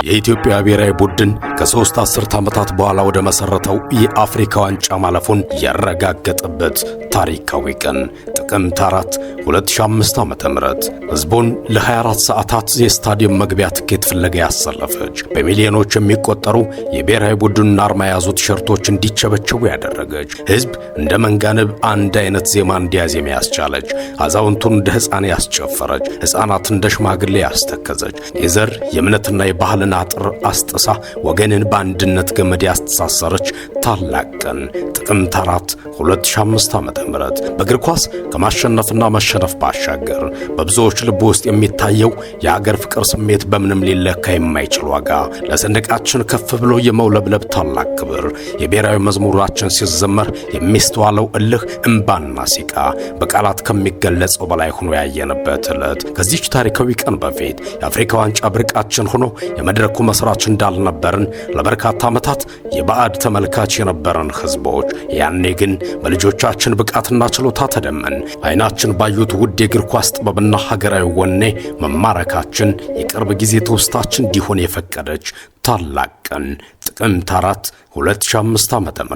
የኢትዮጵያ ብሔራዊ ቡድን ከ3 አስርት ዓመታት በኋላ ወደ መሰረተው የአፍሪካ ዋንጫ ማለፉን ያረጋገጠበት ታሪካዊ ቀን ጥቅምት 4 2005 ዓ.ም ህዝቡን ለ24 ሰዓታት የስታዲየም መግቢያ ትኬት ፍለጋ ያሰለፈች በሚሊዮኖች የሚቆጠሩ የብሔራዊ ቡድን አርማ ያዙ ቲሸርቶች እንዲቸበቸቡ ያደረገች ህዝብ እንደ መንጋነብ አንድ አይነት ዜማ እንዲያዜም ያስቻለች አዛውንቱን እንደ ህፃን ያስጨፈረች ህፃናት እንደ ሽማግሌ ያስተከዘች የዘር የእምነትና የባህል አጥር አስጥሳ ወገንን በአንድነት ገመድ ያስተሳሰረች ታላቅ ቀን ጥቅምት 4 2005 ዓ.ም በእግር ኳስ ከማሸነፍና መሸነፍ ባሻገር በብዙዎች ልብ ውስጥ የሚታየው የሀገር ፍቅር ስሜት በምንም ሊለካ የማይችል ዋጋ ለሰንደቃችን ከፍ ብሎ የመውለብለብ ታላቅ ክብር የብሔራዊ መዝሙራችን ሲዘመር የሚስተዋለው እልህ እንባና ሲቃ በቃላት ከሚገለጸው በላይ ሆኖ ያየነበት ዕለት ከዚች ታሪካዊ ቀን በፊት የአፍሪካ ዋንጫ ብርቃችን ሆኖ የመድረኩ መስራች እንዳልነበርን ለበርካታ ዓመታት የባዕድ ተመልካች የነበረን ህዝቦች ያኔ ግን በልጆቻችን ብቃትና ችሎታ ተደመን አይናችን ባዩት ውድ የእግር ኳስ ጥበብና ሀገራዊ ወኔ መማረካችን የቅርብ ጊዜ ተውስታችን እንዲሆን የፈቀደች ታላቅ ቀን ጥቅምት 4 2005 ዓ.ም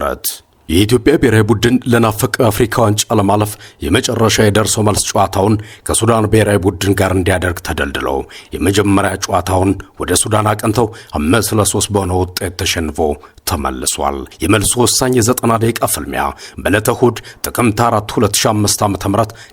የኢትዮጵያ ብሔራዊ ቡድን ለናፈቀው አፍሪካ ዋንጫ ለማለፍ የመጨረሻ የደርሶ መልስ ጨዋታውን ከሱዳን ብሔራዊ ቡድን ጋር እንዲያደርግ ተደልድለው የመጀመሪያ ጨዋታውን ወደ ሱዳን አቀንተው 5-3 በሆነ ውጤት ተሸንፎ ተመልሷል። የመልሱ ወሳኝ የ90 ደቂቃ ፍልሚያ በዕለተ እሁድ ጥቅምት 4 2005 ዓ.ም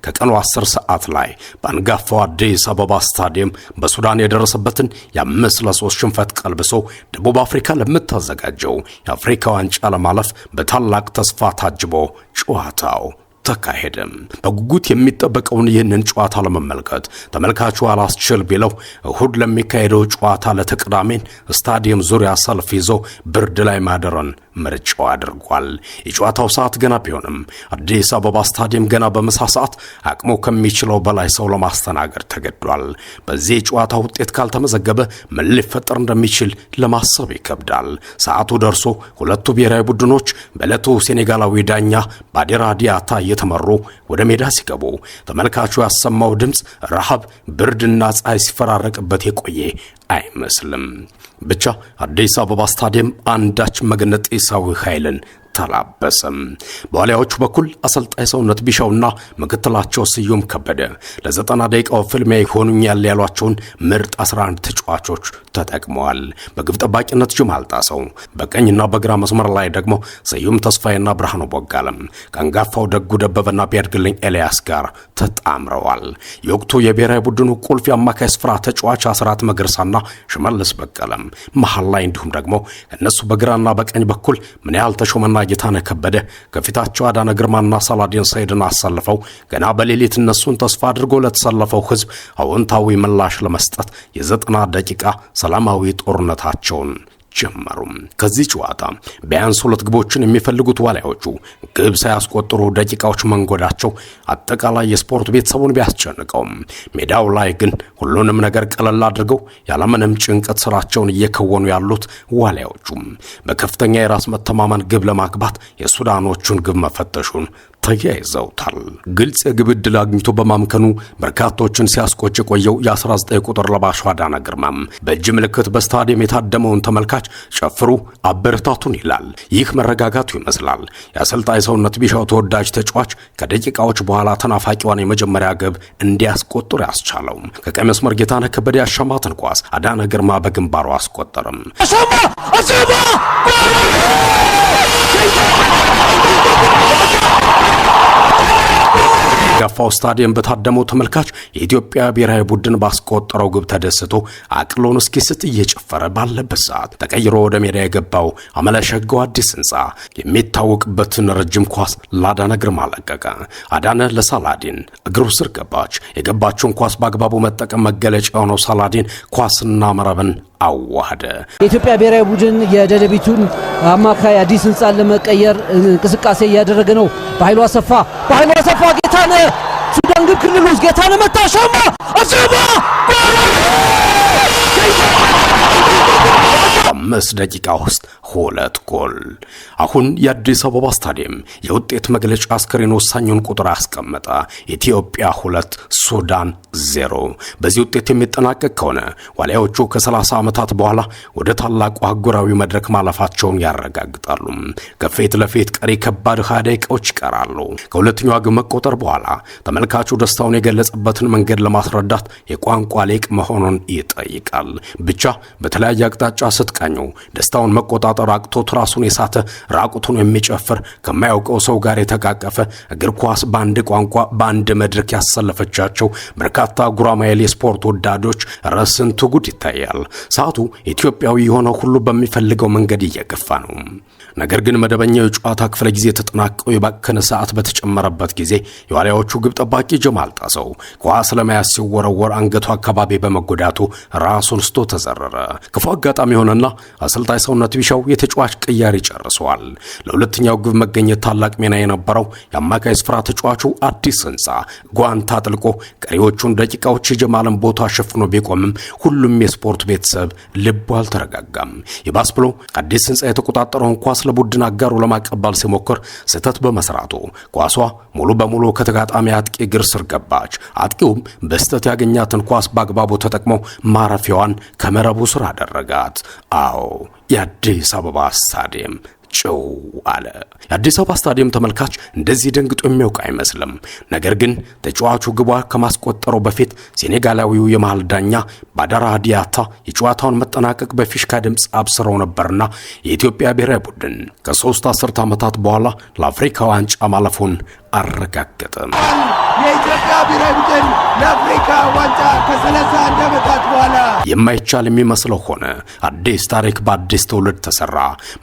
ከቀኑ 10 ሰዓት ላይ በአንጋፋው አዲስ አበባ ስታዲየም በሱዳን የደረሰበትን የ5-3 ሽንፈት ቀልብሶ ደቡብ አፍሪካ ለምታዘጋጀው የአፍሪካ ዋንጫ ለማለፍ በታላቅ ተስፋ ታጅቦ ጨዋታው ተካሄደም። በጉጉት የሚጠበቀውን ይህንን ጨዋታ ለመመልከት ተመልካቹ አላስችል ቢለው እሁድ ለሚካሄደው ጨዋታ ለተቀዳሜን ስታዲየም ዙሪያ ሰልፍ ይዞ ብርድ ላይ ማደረን ምርጫው አድርጓል። የጨዋታው ሰዓት ገና ቢሆንም አዲስ አበባ ስታዲየም ገና በምሳ ሰዓት አቅሙ ከሚችለው በላይ ሰው ለማስተናገድ ተገዷል። በዚህ የጨዋታ ውጤት ካልተመዘገበ ምን ሊፈጠር እንደሚችል ለማሰብ ይከብዳል። ሰዓቱ ደርሶ ሁለቱ ብሔራዊ ቡድኖች በዕለቱ ሴኔጋላዊ ዳኛ ባዴራ ዲያታ እየተመሩ ወደ ሜዳ ሲገቡ ተመልካቹ ያሰማው ድምፅ ረሃብ፣ ብርድና ፀሐይ ሲፈራረቅበት የቆየ አይመስልም። ብቻ አዲስ አበባ ስታዲየም አንዳች መግነጢሳዊ ኃይልን ተላበሰም። በዋሊያዎቹ በኩል አሰልጣኝ ሰውነት ቢሻውና ምክትላቸው ስዩም ከበደ ለ90 ደቂቃው ፍልሚያ ይሆኑኛል ያሏቸውን ምርጥ 11 ተጫዋቾች ተጠቅመዋል። በግብ ጠባቂነት ጀማል ጣሰው፣ በቀኝና በግራ መስመር ላይ ደግሞ ስዩም ተስፋዬና ብርሃኑ ቦጋለም ከአንጋፋው ደጉ ደበበና ቢያድግልኝ ኤልያስ ጋር ተጣምረዋል። የወቅቱ የብሔራዊ ቡድኑ ቁልፍ የአማካይ ስፍራ ተጫዋች አስራት መገርሳና ሽመልስ በቀለም መሃል ላይ እንዲሁም ደግሞ እነሱ በግራና በቀኝ በኩል ምን ያህል ተሾመና ጌታነህ ከበደ ከፊታቸው አዳነ ግርማና ሳላዲን ሰይድን አሳልፈው ገና በሌሊት እነሱን ተስፋ አድርጎ ለተሰለፈው ህዝብ አዎንታዊ ምላሽ ለመስጠት የ90 ደቂቃ ሰላማዊ ጦርነታቸውን ጀመሩ። ከዚህ ጨዋታ ቢያንስ 2 ግቦችን የሚፈልጉት ዋሊያዎቹ ግብ ሳያስቆጥሩ ደቂቃዎች መንጎዳቸው አጠቃላይ የስፖርት ቤተሰቡን ቢያስጨንቀውም ሜዳው ላይ ግን ሁሉንም ነገር ቀለል አድርገው ያለምንም ጭንቀት ስራቸውን እየከወኑ ያሉት ዋሊያዎቹ በከፍተኛ የራስ መተማመን ግብ ለማግባት የሱዳኖቹን ግብ መፈተሹን ተያይዘውታል። ግልጽ የግብ ዕድል አግኝቶ በማምከኑ በርካቶችን ሲያስቆጭ የቆየው የ19 ቁጥር ለባሹ አዳነ ግርማም በእጅ ምልክት በስታዲየም የታደመውን ተመልካች ጨፍሩ አበረታቱን ይላል። ይህ መረጋጋቱ ይመስላል የአሰልጣኝ ሰውነት ቢሻው ተወዳጅ ተጫዋች ከደቂቃዎች በኋላ ተናፋቂዋን የመጀመሪያ ግብ እንዲያስቆጥር ያስቻለው። ከቀይ መስመር ጌታነህ ከበደ ያሻማትን ኳስ አዳነ ግርማ በግንባሩ አስቆጠረም። ጋፋው ስታዲየም በታደመው ተመልካች የኢትዮጵያ ብሔራዊ ቡድን ባስቆጠረው ግብ ተደስቶ አቅሎን እስኪስት እየጨፈረ ባለበት ሰዓት ተቀይሮ ወደ ሜዳ የገባው አመለሸጋው አዲስ ህንፃ የሚታወቅበትን ረጅም ኳስ ለአዳነ ግርማ ለቀቀ። አዳነ ለሳላዲን እግሩ ስር ገባች። የገባችውን ኳስ በአግባቡ መጠቀም መገለጫ የሆነው ሳላዲን ኳስና መረብን አዋሃደ። የኢትዮጵያ ብሔራዊ ቡድን የደደቢቱን አማካይ አዲስ ህንፃን ለመቀየር እንቅስቃሴ እያደረገ ነው። በኃይሉ አሰፋ ጌታነህ ሱዳን ግብ ክልል ውስጥ ጌታነህ መታሻማ አሰባ 5 ደቂቃ ውስጥ 2 ጎል። አሁን የአዲስ አበባ ስታዲየም የውጤት መግለጫ አስከሬን ወሳኙን ቁጥር አስቀመጠ። ኢትዮጵያ 2 ሱዳን 0። በዚህ ውጤት የሚጠናቀቅ ከሆነ ዋሊያዎቹ ከ30 ዓመታት በኋላ ወደ ታላቁ አህጉራዊ መድረክ ማለፋቸውን ያረጋግጣሉ። ከፊት ለፊት ቀሪ ከባድ 20 ደቂቃዎች ይቀራሉ። ከሁለተኛው ግብ መቆጠር በኋላ ተመልካቹ ደስታውን የገለጸበትን መንገድ ለማስረዳት የቋንቋ ሊቅ መሆኑን ይጠይቃል። ብቻ በተለያየ አቅጣጫ ስትቃኙ ደስታውን መቆጣጠር አቅቶት ራሱን የሳተ ራቁቱን የሚጨፍር ከማያውቀው ሰው ጋር የተቃቀፈ እግር ኳስ በአንድ ቋንቋ በአንድ መድረክ ያሰለፈቻቸው በርካታ ጉራማይሌ ስፖርት ወዳዶች ረስንቱ ጉድ ይታያል። ሰዓቱ ኢትዮጵያዊ የሆነ ሁሉ በሚፈልገው መንገድ እየገፋ ነው። ነገር ግን መደበኛው የጨዋታ ክፍለ ጊዜ ተጠናቀው የባከነ ሰዓት በተጨመረበት ጊዜ የዋሊያዎቹ ግብ ጠባቂ ጀማል ጣሰው ኳስ ለመያዝ ሲወረወር አንገቱ አካባቢ በመጎዳቱ ራሱን ስቶ ተዘረረ። ክፉ አጋጣሚ ሆነና አሰልጣኝ ሰውነት ቢሻው የተጫዋች ቅያሪ ጨርሰዋል። ለሁለተኛው ግብ መገኘት ታላቅ ሚና የነበረው የአማካይ ስፍራ ተጫዋቹ አዲስ ህንፃ ጓንታ አጥልቆ ቀሪዎቹን ደቂቃዎች የጀማልን ቦታ ሸፍኖ ቢቆምም ሁሉም የስፖርት ቤተሰብ ልቡ አልተረጋጋም። ይባስ ብሎ አዲስ ህንፃ የተቆጣጠረውን ኳስ ለቡድን አጋሩ ለማቀባል ሲሞክር ስህተት በመስራቱ ኳሷ ሙሉ በሙሉ ከተጋጣሚ አጥቂ እግር ስር ገባች። አጥቂውም በስህተት ያገኛትን ኳስ በአግባቡ ተጠቅሞ ማረፊያዋን ከመረቡ ስር አደረጋት። አዎ የአዲስ አበባ ስታዲየም ጭው አለ። የአዲስ አበባ ስታዲየም ተመልካች እንደዚህ ደንግጦ የሚያውቅ አይመስልም። ነገር ግን ተጫዋቹ ግቧ ከማስቆጠሩ በፊት ሴኔጋላዊው የመሃል ዳኛ ባዳራ ዲያታ የጨዋታውን መጠናቀቅ በፊሽካ ድምፅ አብስረው ነበርና የኢትዮጵያ ብሔራዊ ቡድን ከ3 አስርት ዓመታት በኋላ ለአፍሪካ ዋንጫ ማለፉን አረጋገጠ። የኢትዮጵያ ብሔራዊ ቡድን ለአፍሪካ ዋንጫ ከ31 ዓመታት በኋላ የማይቻል የሚመስለው ሆነ። አዲስ ታሪክ በአዲስ ትውልድ ተሰራ።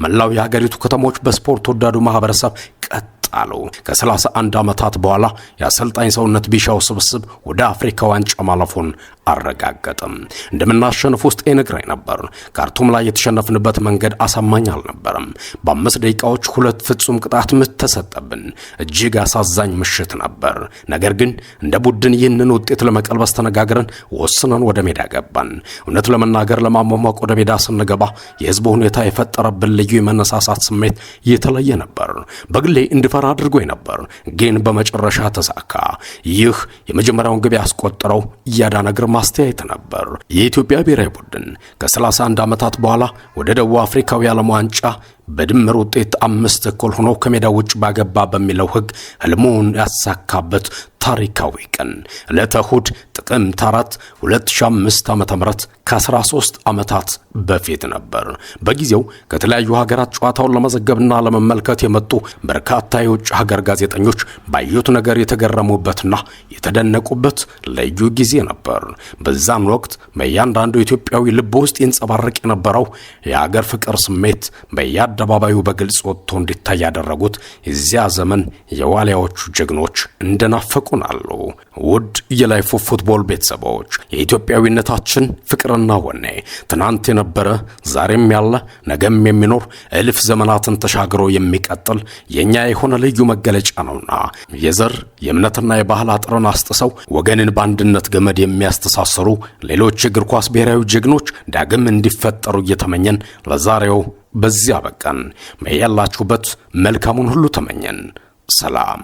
መላው የሀገሪቱ ከተሞች በስፖርት ወዳዱ ማህበረሰብ ቀጣሉ። ከ31 ዓመታት በኋላ የአሰልጣኝ ሰውነት ቢሻው ስብስብ ወደ አፍሪካ ዋንጫ ማለፉን አረጋገጠም። እንደምናሸንፍ ውስጥ ይነግረኝ ነበር። ካርቱም ላይ የተሸነፍንበት መንገድ አሳማኝ አልነበረም። በ5 ደቂቃዎች 2 ፍጹም ቅጣት ምት ተሰጠብን። እጅግ አሳዛኝ ምሽት ነበር። ነገር ግን እንደ ቡድን ይህንን ውጤት ለመቀልበስ ተነጋግረን ወስነን ወደ ሜዳ ገባን። እውነት ለመናገር ለማሟሟቅ ወደ ሜዳ ስንገባ የህዝቡ ሁኔታ የፈጠረብን ልዩ የመነሳሳት ስሜት የተለየ ነበር። በግሌ እንድፈራ አድርጎኝ ነበር፣ ግን በመጨረሻ ተሳካ። ይህ የመጀመሪያውን ግብ ያስቆጠረው እያዳነ ግርማ አስተያየት ነበር። የኢትዮጵያ ብሔራዊ ቡድን ከ31 ዓመታት በኋላ ወደ ደቡብ አፍሪካው የዓለም ዋንጫ በድምር ውጤት 5 እኩል ሆኖ ከሜዳ ውጭ ባገባ በሚለው ህግ ህልሙን ያሳካበት ታሪካዊ ቀን ዕለተ እሁድ ጥቅምት 4 2005 ዓ.ም ከ13 ዓመታት በፊት ነበር። በጊዜው ከተለያዩ ሀገራት ጨዋታውን ለመዘገብና ለመመልከት የመጡ በርካታ የውጭ ሀገር ጋዜጠኞች ባዩት ነገር የተገረሙበትና የተደነቁበት ልዩ ጊዜ ነበር። በዛን ወቅት በእያንዳንዱ ኢትዮጵያዊ ልብ ውስጥ ይንጸባረቅ የነበረው የሀገር ፍቅር ስሜት በየአደባባዩ በግልጽ ወጥቶ እንዲታይ ያደረጉት የዚያ ዘመን የዋሊያዎቹ ጀግኖች እንደናፈቁ አሉ። ውድ የላይፍ ፉትቦል ቤተሰቦች የኢትዮጵያዊነታችን ፍቅርና ወኔ ትናንት የነበረ ዛሬም ያለ ነገም የሚኖር እልፍ ዘመናትን ተሻግሮ የሚቀጥል የኛ የሆነ ልዩ መገለጫ ነውና የዘር የእምነትና የባህል አጥርን አስጥሰው ወገንን በአንድነት ገመድ የሚያስተሳስሩ ሌሎች እግር ኳስ ብሔራዊ ጀግኖች ዳግም እንዲፈጠሩ እየተመኘን ለዛሬው በዚያ በቃን። በያላችሁበት መልካሙን ሁሉ ተመኘን። ሰላም።